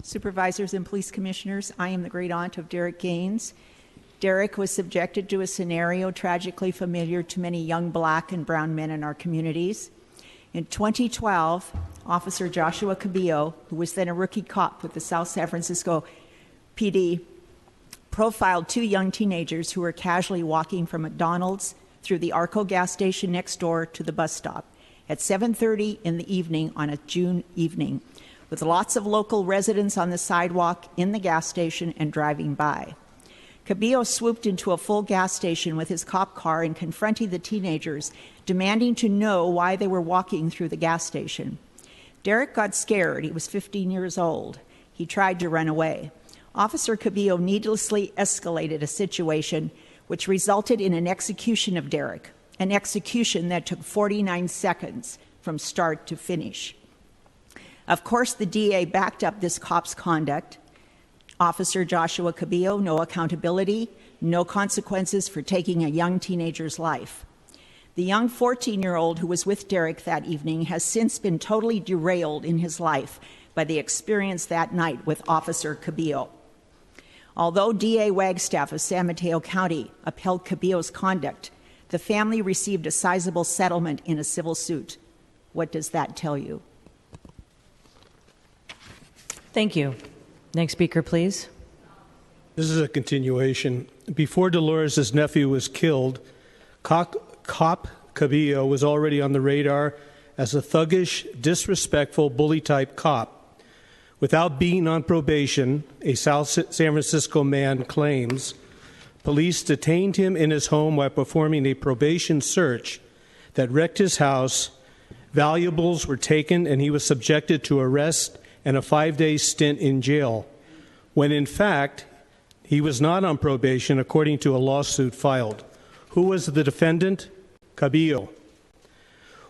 Supervisors and police commissioners, I am the great aunt of Derek Gaines. Derek was subjected to a scenario tragically familiar to many young black and brown men in our communities. In 2012, Officer Joshua Cabillo, who was then a rookie cop with the South San Francisco PD, profiled two young teenagers who were casually walking from McDonald's through the Arco gas station next door to the bus stop at 7:30 in the evening on a June evening, with lots of local residents on the sidewalk, in the gas station, and driving by. Cabillo swooped into a full gas station with his cop car and confronted the teenagers, demanding to know why they were walking through the gas station. Derek got scared. He was 15 years old. He tried to run away. Officer Cabillo needlessly escalated a situation which resulted in an execution of Derek, an execution that took 49 seconds from start to finish. Of course, the DA backed up this cop's conduct. Officer Joshua Cabillo, no accountability, no consequences for taking a young teenager's life. The young 14-year-old who was with Derek that evening has since been totally derailed in his life by the experience that night with Officer Cabillo. Although DA Wagstaff of San Mateo County upheld Cabillo's conduct, the family received a sizable settlement in a civil suit. What does that tell you? Thank you. Next speaker, please. This is a continuation. Before Dolores' nephew was killed, Cop Cabillo was already on the radar as a thuggish, disrespectful, bully-type cop. Without being on probation, a South San Francisco man claims, police detained him in his home while performing a probation search that wrecked his house. Valuables were taken, and he was subjected to arrest and a 5-day stint in jail, when in fact, he was not on probation according to a lawsuit filed. Who was the defendant? Cabillo.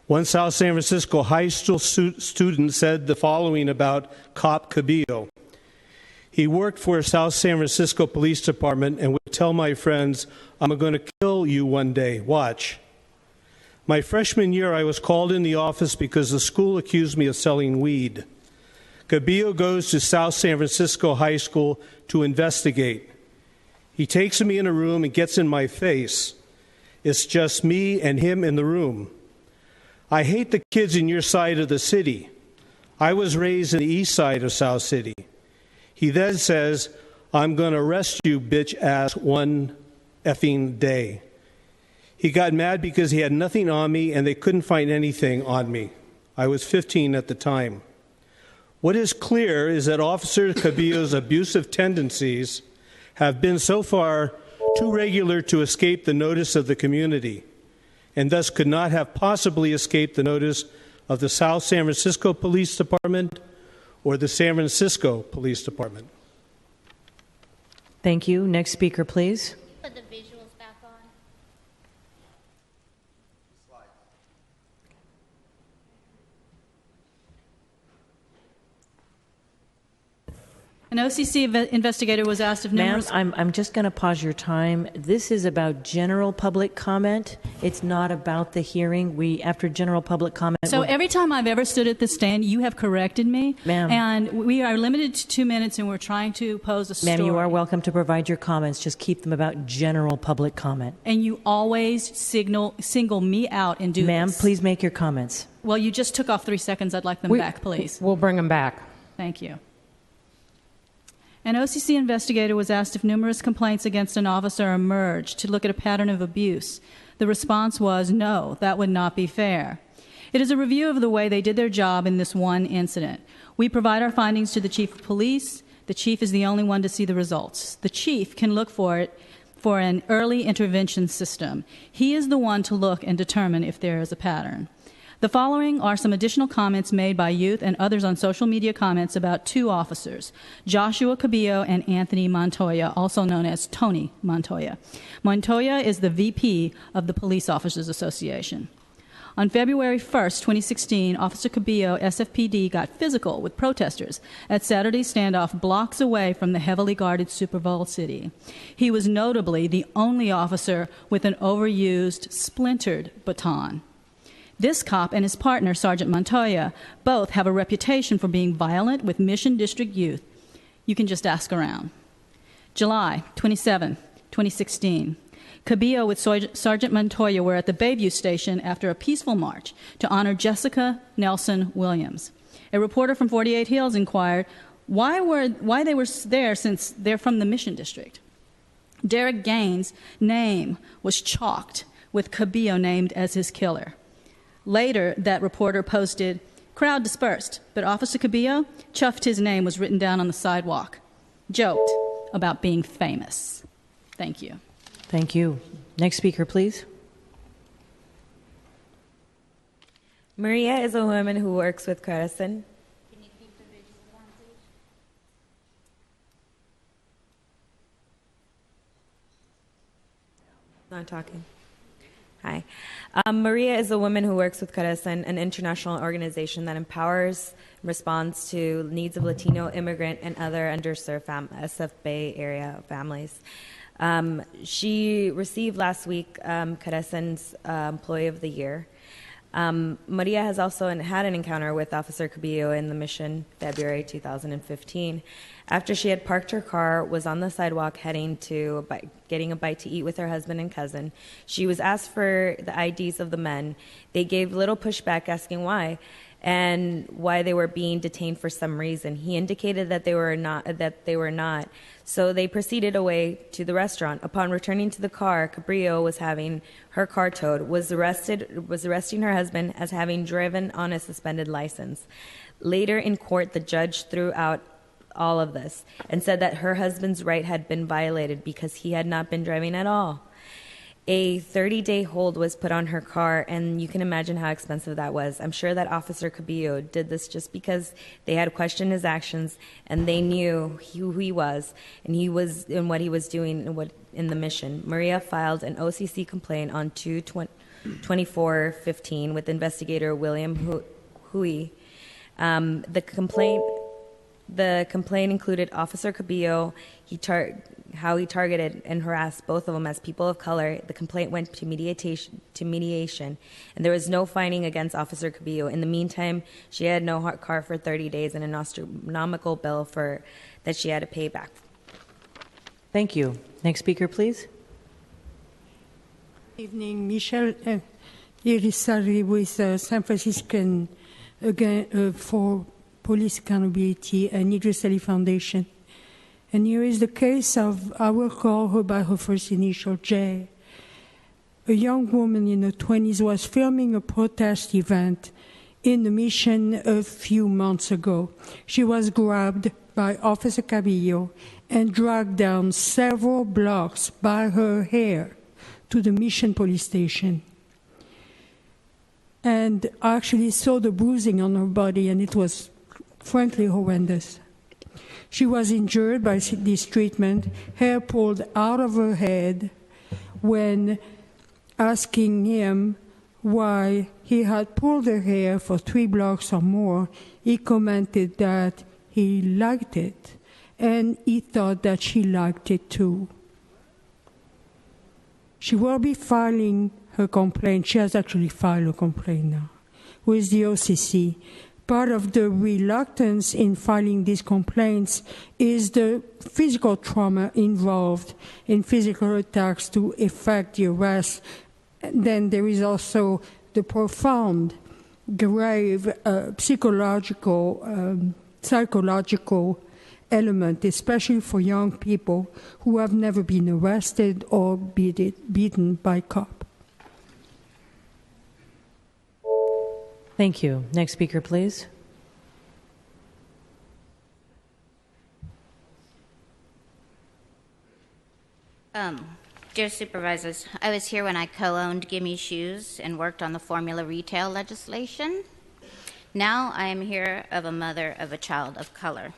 One South San Francisco high school student said the following about Cop Cabillo. He worked for South San Francisco Police Department and would tell my friends, "I'm going to kill you one day, watch." My freshman year, I was called in the office because the school accused me of selling weed. Cabillo goes to South San Francisco High School to investigate. He takes me in a room and gets in my face. It's just me and him in the room. I hate the kids in your side of the city. I was raised in the east side of South City. He then says, "I'm going to arrest you, bitch ass, one effing day." He got mad because he had nothing on me and they couldn't find anything on me. I was 15 at the time. What is clear is that Officer Cabillo's abusive tendencies have been so far too regular to escape the notice of the community, and thus could not have possibly escaped the notice of the South San Francisco Police Department or the San Francisco Police Department. Thank you. Next speaker, please. Put the visuals back on. An OCC investigator was asked if numerous... Ma'am, I'm just going to pause your time. This is about general public comment. It's not about the hearing. After general public comment... So every time I've ever stood at this stand, you have corrected me. Ma'am. And we are limited to 2 minutes, and we're trying to pose a story. Ma'am, you are welcome to provide your comments. Just keep them about general public comment. And you always single me out and do this. Ma'am, please make your comments. Well, you just took off 3 seconds. I'd like them back, please. We'll bring them back. Thank you. An OCC investigator was asked if numerous complaints against an officer emerged to look at a pattern of abuse. The response was, no, that would not be fair. It is a review of the way they did their job in this one incident. We provide our findings to the chief of police. The chief is the only one to see the results. The chief can look for an early intervention system. He is the one to look and determine if there is a pattern. The following are some additional comments made by youth and others on social media comments about two officers, Joshua Cabillo and Anthony Montoya, also known as Tony Montoya. Montoya is the VP of the Police Officers Association. On February 1st, 2016, Officer Cabillo, SFPD, got physical with protesters at Saturday's standoff blocks away from the heavily guarded Super Bowl city. He was notably the only officer with an overused, splintered baton. This cop and his partner, Sergeant Montoya, both have a reputation for being violent with Mission District youth. You can just ask around. July 27, 2016. Cabillo with Sergeant Montoya were at the Bayview Station after a peaceful march to honor Jessica Nelson Williams. A reporter from 48 Hills inquired why they were there since they're from the Mission District. Derek Gaines' name was chalked with Cabillo named as his killer. Later, that reporter posted, "Crowd dispersed, but Officer Cabillo chuffed his name was written down on the sidewalk. Joked about being famous." Thank you. Thank you. Next speaker, please. Maria is a woman who works with Credison. Not talking. Hi. Maria is a woman who works with Credison, an international organization that empowers and responds to needs of Latino, immigrant, and other underserved SF Bay Area families. She received last week Credison's Employee of the Year. Maria has also had an encounter with Officer Cabillo in the Mission February 2015. After she had parked her car, was on the sidewalk heading to getting a bite to eat with her husband and cousin. She was asked for the IDs of the men. They gave little pushback, asking why and why they were being detained for some reason. He indicated that they were not. So they proceeded away to the restaurant. Upon returning to the car, Cabillo was having her car towed, was arresting her husband as having driven on a suspended license. Later in court, the judge threw out all of this and said that her husband's right had been violated because he had not been driving at all. A 30-day hold was put on her car, and you can imagine how expensive that was. I'm sure that Officer Cabillo did this just because they had questioned his actions and they knew who he was and what he was doing in the mission. Maria filed an OCC complaint on 2/24/15 with investigator William Hui. The complaint included Officer Cabillo, how he targeted and harassed both of them as people of color. The complaint went to mediation, and there was no finding against Officer Cabillo. In the meantime, she had no car for 30 days and an astronomical bill that she had to pay back. Thank you. Next speaker, please. Good evening, Michelle Irisari with San Franciscan for Police Accountability and Idris Ali Foundation. And here is the case of, I will call her by her first initial, J. A young woman in her 20s was filming a protest event in the Mission a few months ago. She was grabbed by Officer Cabillo and dragged down several blocks by her hair to the Mission police station. And I actually saw the bruising on her body, and it was frankly horrendous. She was injured by this treatment, hair pulled out of her head. When asking him why he had pulled her hair for 3 blocks or more, he commented that he liked it, and he thought that she liked it too. She will be filing her complaint. She has actually filed a complaint now with the OCC. Part of the reluctance in filing these complaints is the physical trauma involved in physical attacks to effect the arrest. Then there is also the profound, grave psychological element, especially for young people who have never been arrested or beaten by cop. Thank you. Next speaker, please. Dear Supervisors, I was here when I co-owned Gimme Shoes and worked on the formula retail legislation. Now I am here of a mother of a child of color.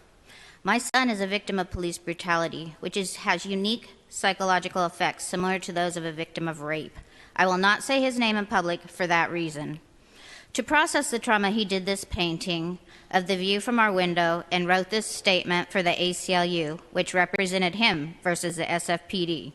My son is a victim of police brutality, which has unique psychological effects similar to those of a victim of rape. I will not say his name in public for that reason. To process the trauma, he did this painting of the view from our window and wrote this statement for the ACLU, which represented him versus the SFPD.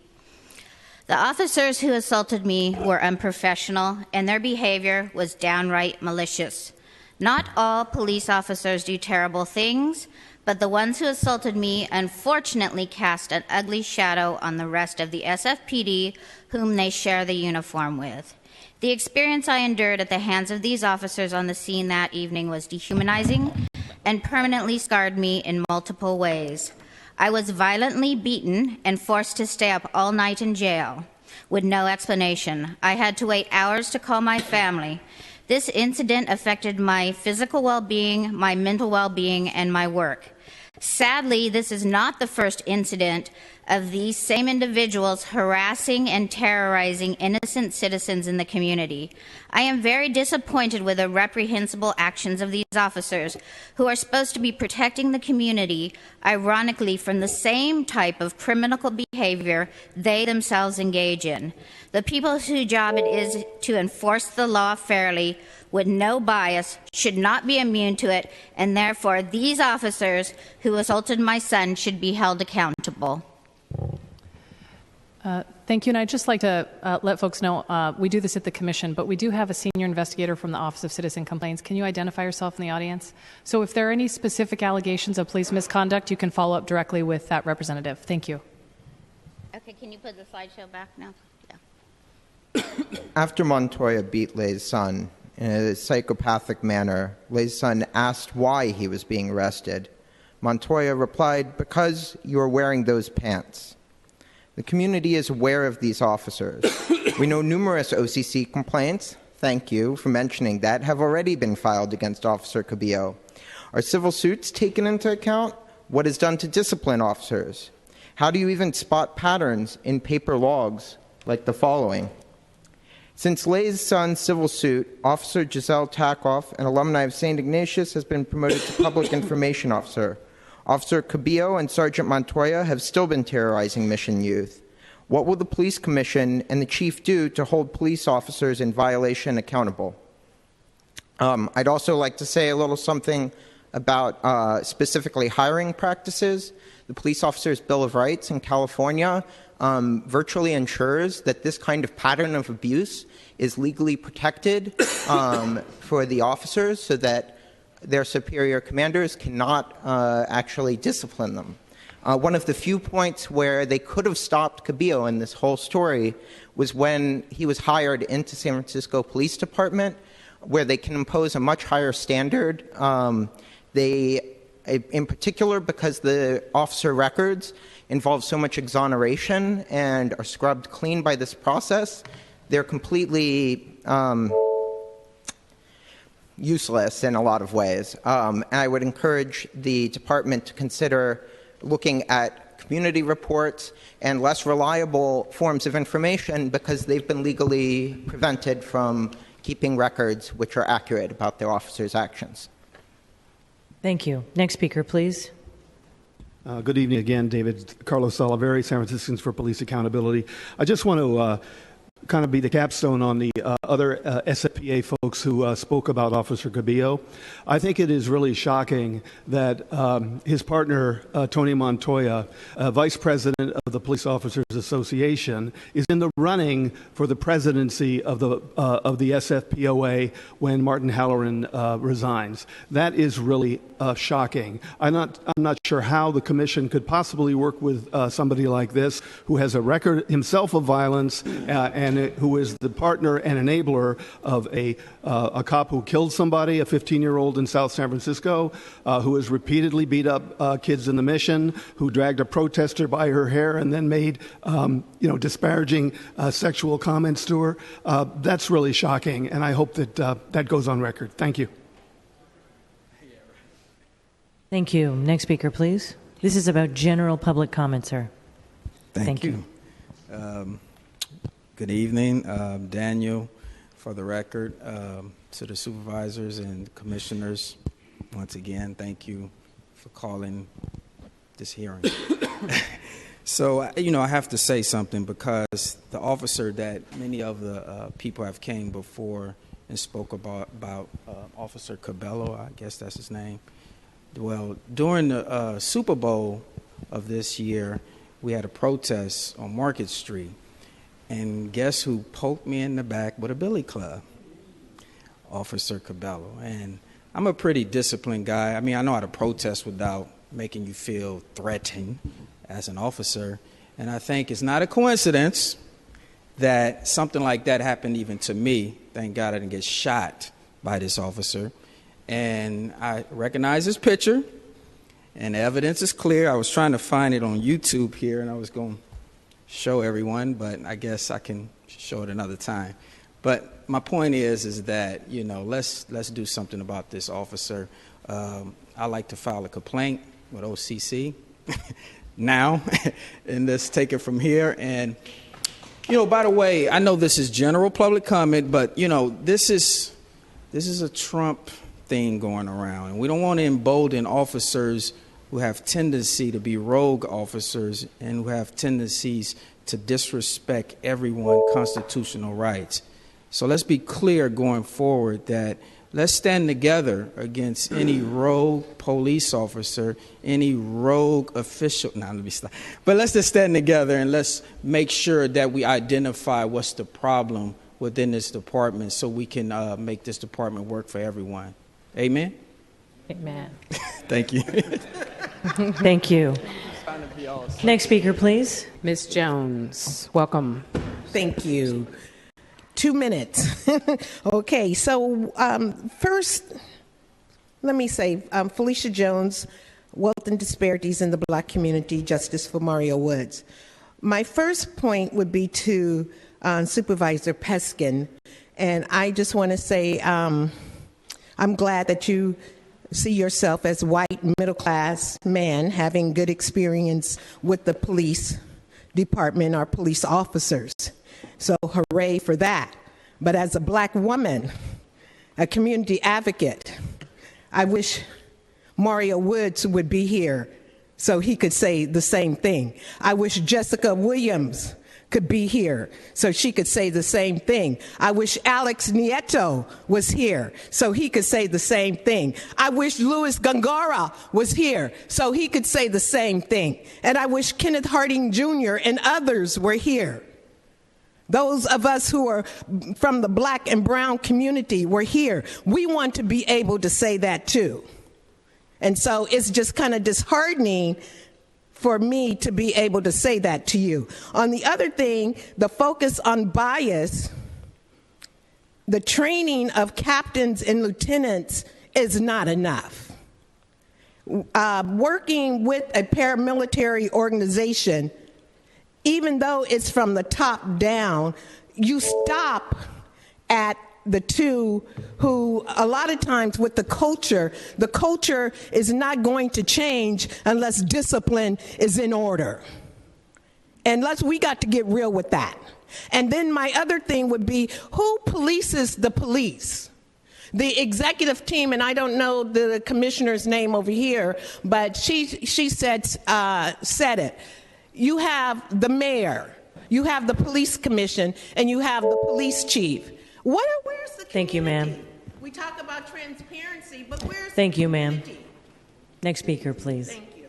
The officers who assaulted me were unprofessional, and their behavior was downright malicious. Not all police officers do terrible things, but the ones who assaulted me unfortunately cast an ugly shadow on the rest of the SFPD whom they share the uniform with. The experience I endured at the hands of these officers on the scene that evening was dehumanizing and permanently scarred me in multiple ways. I was violently beaten and forced to stay up all night in jail with no explanation. I had to wait hours to call my family. This incident affected my physical well-being, my mental well-being, and my work. Sadly, this is not the first incident of these same individuals harassing and terrorizing innocent citizens in the community. I am very disappointed with the reprehensible actions of these officers who are supposed to be protecting the community, ironically from the same type of criminal behavior they themselves engage in. The people whose job it is to enforce the law fairly with no bias should not be immune to it, and therefore these officers who assaulted my son should be held accountable. Thank you, and I'd just like to let folks know we do this at the Commission, but we do have a senior investigator from the Office of Citizen Complaints. Can you identify yourself in the audience? So if there are any specific allegations of police misconduct, you can follow up directly with that representative. Thank you. Okay, can you put the slideshow back now? Yeah. After Montoya beat Leigh's son in a psychopathic manner, Leigh's son asked why he was being arrested. Montoya replied, "Because you are wearing those pants." The community is aware of these officers. We know numerous OCC complaints, thank you for mentioning that, have already been filed against Officer Cabillo. Are civil suits taken into account? What is done to discipline officers? How do you even spot patterns in paper logs like the following? Since Leigh's son's civil suit, Officer Giselle Takoff, an alumni of St. Ignatius, has been promoted to Public Information Officer. Officer Cabillo and Sergeant Montoya have still been terrorizing Mission youth. What will the Police Commission and the Chief do to hold police officers in violation accountable? I'd also like to say a little something about specifically hiring practices. The Police Officers' Bill of Rights in California virtually ensures that this kind of pattern of abuse is legally protected for the officers so that their superior commanders cannot actually discipline them. One of the few points where they could have stopped Cabillo in this whole story was when he was hired into San Francisco Police Department, where they can impose a much higher standard. In particular, because the officer records involve so much exoneration and are scrubbed clean by this process, they're completely useless in a lot of ways. And I would encourage the department to consider looking at community reports and less reliable forms of information because they've been legally prevented from keeping records which are accurate about their officers' actions. Thank you. Next speaker, please. Good evening again, David Carlos Salaveri, San Franciscans for Police Accountability. I just want to kind of be the capstone on the other SFPA folks who spoke about Officer Cabillo. I think it is really shocking that his partner, Tony Montoya, Vice President of the Police Officers Association, is in the running for the presidency of the SFPOA when Martin Halloran resigns. That is really shocking. I'm not sure how the commission could possibly work with somebody like this who has a record himself of violence and who is the partner and enabler of a cop who killed somebody, a 15-year-old in South San Francisco, who has repeatedly beat up kids in the mission, who dragged a protester by her hair and then made disparaging sexual comments to her. That's really shocking, and I hope that that goes on record. Thank you. Thank you. Next speaker, please. This is about general public comment, sir. Thank you. Good evening, Daniel. For the record, to the supervisors and commissioners, once again, thank you for calling this hearing. So, I have to say something because the officer that many of the people have came before and spoke about Officer Cabillo, I guess that's his name. Well, during the Super Bowl of this year, we had a protest on Market Street. And guess who poked me in the back with a billy club? Officer Cabillo. And I'm a pretty disciplined guy. I mean, I know how to protest without, making you feel threatened as an officer. And I think it's not a coincidence that something like that happened even to me. Thank God I didn't get shot by this officer. And I recognize his picture, and the evidence is clear. I was trying to find it on YouTube here, and I was going to show everyone, but I guess I can show it another time. But my point is that, you know, let's do something about this officer. I like to file a complaint with OCC now, and let's take it from here. And, you know, by the way, I know this is general public comment, but, you know, this is a Trump thing going around, and we don't want to embolden officers who have tendency to be rogue officers and who have tendencies to disrespect everyone's constitutional rights. So let's be clear going forward that let's stand together against any rogue police officer, any rogue official. Now, let me stop. But let's just stand together and let's make sure that we identify what's the problem within this department so we can make this department work for everyone. Amen? Amen. Thank you. Thank you. Next speaker, please. Ms. Jones, welcome. Thank you. 2 minutes. Okay, so first, let me say, Felicia Jones, Wealth and Disparities in the Black Community, Justice for Mario Woods. My first point would be to Supervisor Peskin, and I just want to say I'm glad that you see yourself as white middle-class man having good experience with the police department or police officers. So hooray for that. But as a black woman, a community advocate, I wish Mario Woods would be here so he could say the same thing. I wish Jessica Williams could be here so she could say the same thing. I wish Alex Nieto was here so he could say the same thing. I wish Louis Gongora was here so he could say the same thing. And I wish Kenneth Harding Jr. and others were here. Those of us who are from the black and brown community were here. We want to be able to say that too. And so it's just kind of disheartening for me to be able to say that to you. On the other thing, the focus on bias, the training of captains and lieutenants is not enough. Working with a paramilitary organization, even though it's from the top down, you stop at the two who, a lot of times with the culture is not going to change unless discipline is in order. We got to get real with that. And then my other thing would be, who polices the police? The executive team, and I don't know the commissioner's name over here, but she said it. You have the mayor, you have the police commission, and you have the police chief. Where's the community? Thank you, ma'am. We talk about transparency, but where's Thank the you, ma'am. community? Next speaker, please. Thank you.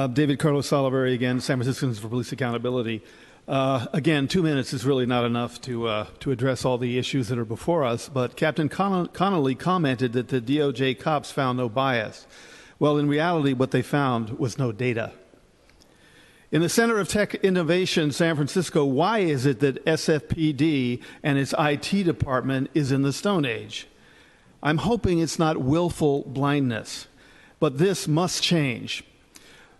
David Carlos Olivari again, San Franciscans for Police Accountability. Again, 2 minutes is really not enough to address all the issues that are before us, but Captain Connolly commented that the DOJ cops found no bias. Well, in reality, what they found was no data. In the Center of Tech Innovation, San Francisco, why is it that SFPD and its IT department is in the Stone Age? I'm hoping it's not willful blindness, but this must change.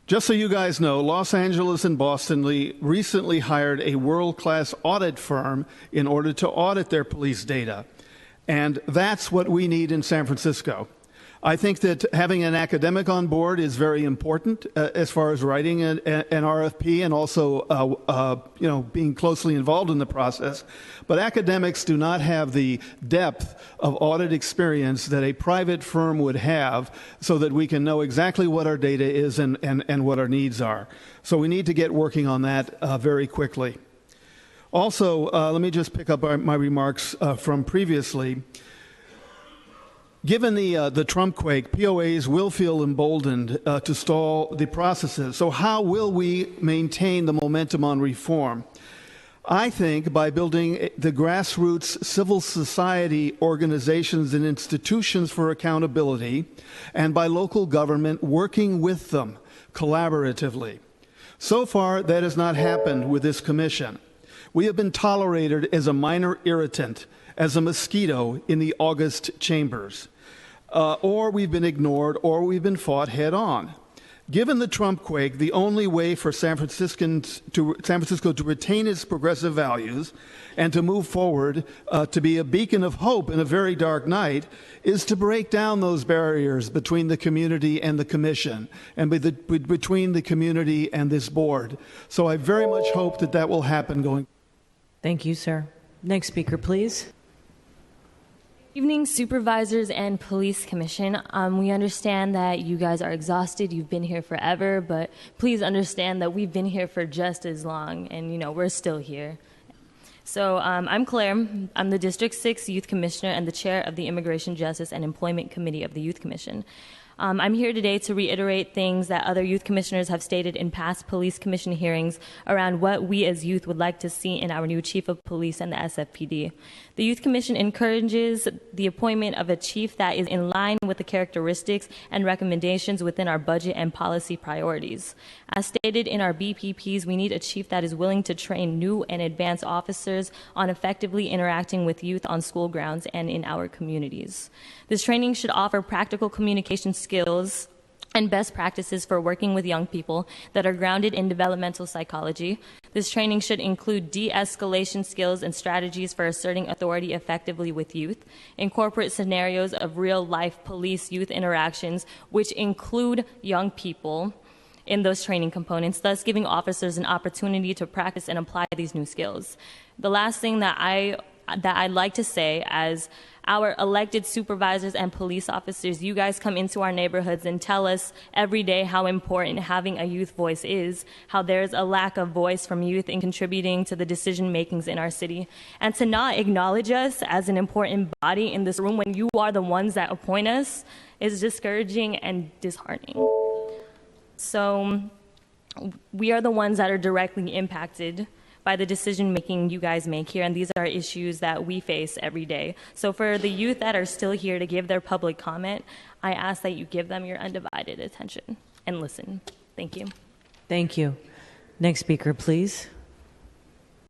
Just so you guys know, Los Angeles and Boston recently hired a world-class audit firm in order to audit their police data. And that's what we need in San Francisco. I think that having an academic on board is very important as far as writing an RFP and also, being closely involved in the process. But academics do not have the depth of audit experience that a private firm would have so that we can know exactly what our data is and what our needs are. So we need to get working on that very quickly. Also, let me just pick up my remarks from previously. Given the Trump quake, POAs will feel emboldened to stall the processes. So how will we maintain the momentum on reform? I think by building the grassroots civil society organizations and institutions for accountability, and by local government working with them collaboratively. So far, that has not happened with this commission. We have been tolerated as a minor irritant, as a mosquito in the August chambers. Or we've been ignored, or we've been fought head on. Given the Trump quake, the only way for San Francisco to retain its progressive values and to move forward, to be a beacon of hope in a very dark night, is to break down those barriers between the community and the commission, and between the community and this board. So I very much hope that that will happen going. Thank you, sir. Next speaker, please. Evening, Supervisors and Police Commission. We understand that you guys are exhausted. You've been here forever, but please understand that we've been here for just as long, and we're still here. So I'm Claire. I'm the District 6 Youth Commissioner and the Chair of the Immigration Justice and Employment Committee of the Youth Commission. I'm here today to reiterate things that other youth commissioners have stated in past police commission hearings around what we as youth would like to see in our new chief of police and the SFPD. The Youth Commission encourages the appointment of a chief that is in line with the characteristics and recommendations within our budget and policy priorities. As stated in our BPPs, we need a chief that is willing to train new and advanced officers on effectively interacting with youth on school grounds and in our communities. This training should offer practical communication skills and best practices for working with young people that are grounded in developmental psychology. This training should include de-escalation skills and strategies for asserting authority effectively with youth, incorporate scenarios of real-life police-youth interactions, which include young people in those training components, thus giving officers an opportunity to practice and apply these new skills. The last thing that I'd like to say, as our elected supervisors and police officers, you guys come into our neighborhoods and tell us every day how important having a youth voice is, how there's a lack of voice from youth in contributing to the decision makings in our city. And to not acknowledge us as an important body in this room when you are the ones that appoint us is discouraging and disheartening. So we are the ones that are directly impacted by the decision making you guys make here, and these are issues that we face every day. So for the youth that are still here to give their public comment, I ask that you give them your undivided attention and listen. Thank you. Thank you. Next speaker, please.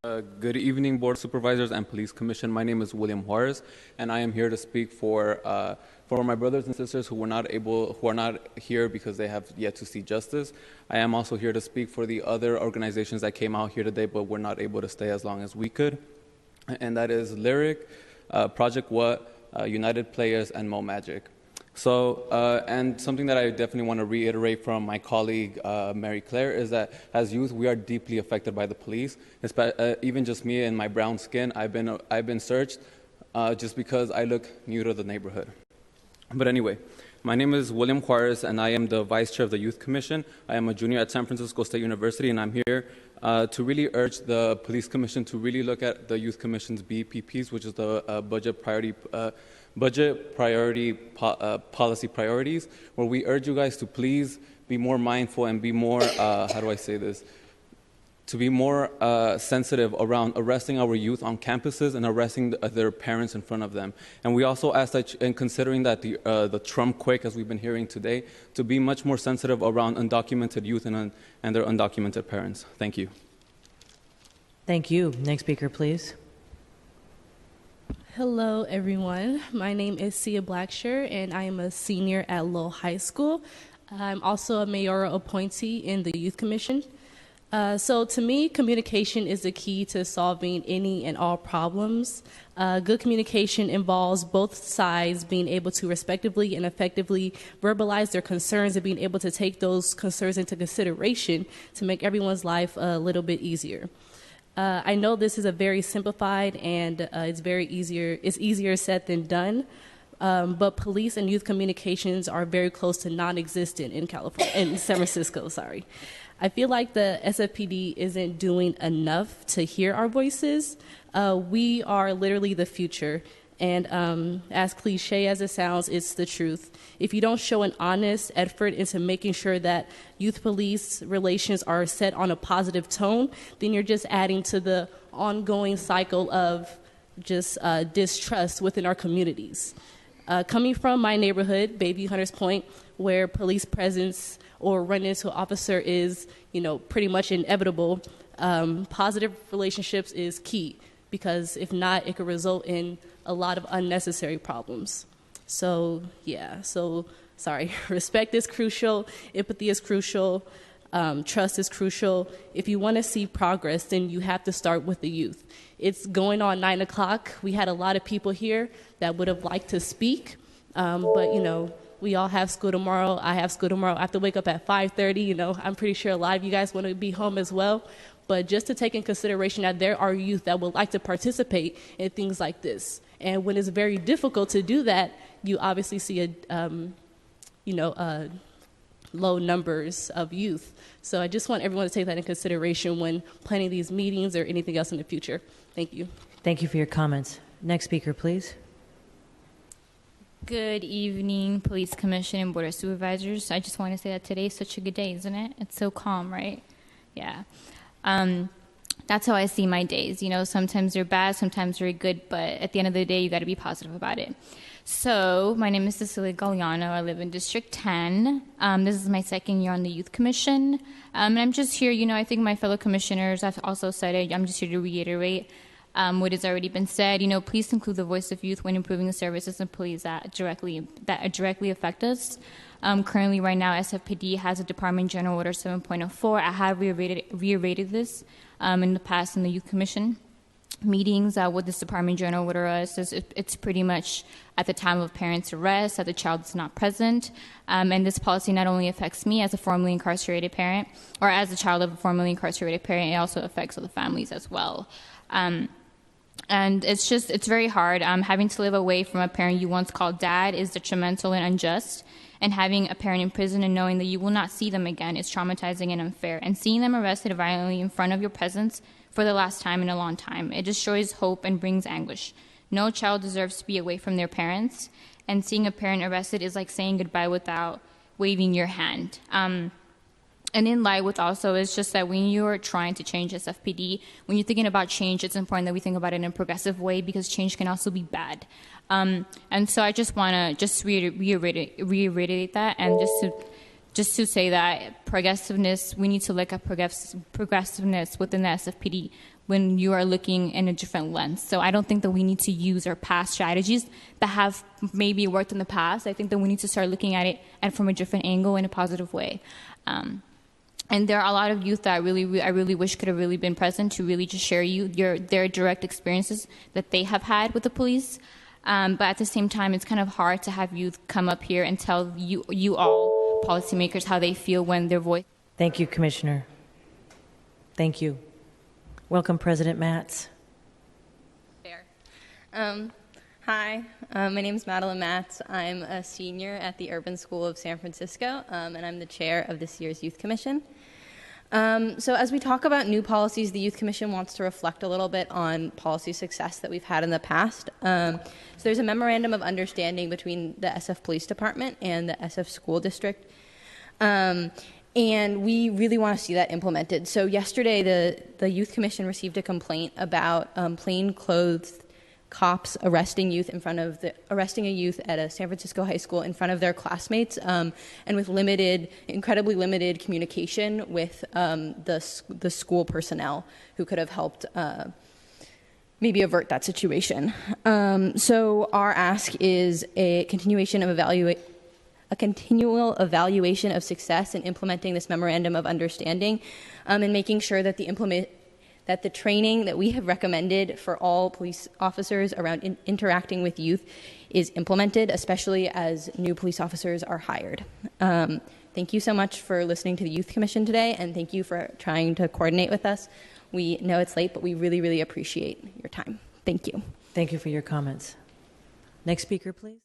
Good evening, Board of Supervisors and Police Commission. My name is William Juarez, and I am here to speak for my brothers and sisters who are not here because they have yet to see justice. I am also here to speak for the other organizations that came out here today but were not able to stay as long as we could, and that is Lyric, Project What, United Players, and Mo Magic. So, and something that I definitely want to reiterate from my colleague, Mary Claire, is that as youth, we are deeply affected by the police. Even just me and my brown skin, I've been searched just because I look new to the neighborhood. But anyway, my name is William Juarez, and I am the Vice Chair of the Youth Commission. I am a junior at San Francisco State University, and I'm here to really urge the Police Commission to really look at the Youth Commission's BPPs, which is the budget priority policy priorities, where we urge you guys to please be more mindful and be more, how do I say this, to be more sensitive around arresting our youth on campuses and arresting their parents in front of them. And we also ask that, in considering that the Trump quake, as we've been hearing today, to be much more sensitive around undocumented youth and their undocumented parents. Thank you. Thank you. Next speaker, please. Hello, everyone. My name is Sia Blacksher, and I am a senior at Lowell High School. I'm also a mayoral appointee in the Youth Commission. So to me, communication is the key to solving any and all problems. Good communication involves both sides being able to respectively and effectively verbalize their concerns and being able to take those concerns into consideration to make everyone's life a little bit easier. I know this is a very simplified and it's easier said than done, but police and youth communications are very close to non-existent in California, in San Francisco, sorry. I feel like the SFPD isn't doing enough to hear our voices. We are literally the future, And as cliche as it sounds, it's the truth. If you don't show an honest effort into making sure that youth-police relations are set on a positive tone, then you're just adding to the ongoing cycle of just distrust within our communities. Coming from my neighborhood, Bayview Hunters Point, where police presence or running into an officer is, pretty much inevitable, positive relationships is key, because if not, it could result in a lot of unnecessary problems. So, sorry. Respect is crucial. Empathy is crucial. Trust is crucial. If you want to see progress, then you have to start with the youth. It's going on 9 o'clock. We had a lot of people here that would have liked to speak, but, we all have school tomorrow. I have school tomorrow. I have to wake up at 5:30. I'm pretty sure a lot of you guys want to be home as well. But just to take in consideration that there are youth that would like to participate in things like this. And when it's very difficult to do that, you obviously see low numbers of youth. So I just want everyone to take that in consideration when planning these meetings or anything else in the future. Thank you. Thank you for your comments. Next speaker, please. Good evening, Police Commission and Board of Supervisors. I just want to say that today is such a good day, isn't it? It's so calm, right? Yeah. That's how I see my days. Sometimes they're bad, sometimes they're good, but at the end of the day, you got to be positive about it. So, my name is Cecilia Galliano. I live in District 10. This is my second year on the Youth Commission. And I'm just here, I think my fellow commissioners have also said it. I'm just here to reiterate what has already been said. Please include the voice of youth when improving the services and police that directly affect us. Currently, right now, SFPD has a Department General Order 7.04. I have reiterated this in the past in the Youth Commission meetings. What this Department General Order is it's pretty much at the time of parent's arrest, that the child is not present. And this policy not only affects me as a formerly incarcerated parent, or as a child of a formerly incarcerated parent, it also affects other families as well. And it's very hard. Having to live away from a parent you once called dad is detrimental and unjust. And having a parent in prison and knowing that you will not see them again is traumatizing and unfair. And seeing them arrested violently in front of your presence for the last time in a long time, it destroys hope and brings anguish. No child deserves to be away from their parents. And seeing a parent arrested is like saying goodbye without waving your hand. And in line with also is just that when you're trying to change SFPD, when you're thinking about change, it's important that we think about it in a progressive way, because change can also be bad. And so I just want to just reiterate that, and just to say that progressiveness, we need to look at progressiveness within the SFPD when you are looking in a different lens. So I don't think that we need to use our past strategies that have maybe worked in the past. I think that we need to start looking at it from a different angle in a positive way. And there are a lot of youth that I really wish could have really been present to really just share their direct experiences that they have had with the police. But at the same time, it's kind of hard to have youth come up here and tell you all policymakers how they feel when their voice. Thank you, Commissioner. Thank you. Welcome, President Matz. Hi, my name is Madeline Matz. I'm a senior at the Urban School of San Francisco, and I'm the chair of this year's Youth Commission. So as we talk about new policies, the Youth Commission wants to reflect a little bit on policy success that we've had in the past. So there's a memorandum of understanding between the SF Police Department and the SF School District. And we really want to see that implemented. So yesterday, the Youth Commission received a complaint about plainclothes cops arresting a youth at a San Francisco high school in front of their classmates, and with incredibly limited communication with the school personnel who could have helped maybe avert that situation. So our ask is a continual evaluation of success in implementing this memorandum of understanding, and making sure that that the training that we have recommended for all police officers around interacting with youth is implemented, especially as new police officers are hired. Thank you so much for listening to the Youth Commission today, and thank you for trying to coordinate with us. We know it's late, but we really, really appreciate your time. Thank you. Thank you for your comments. Next speaker, please.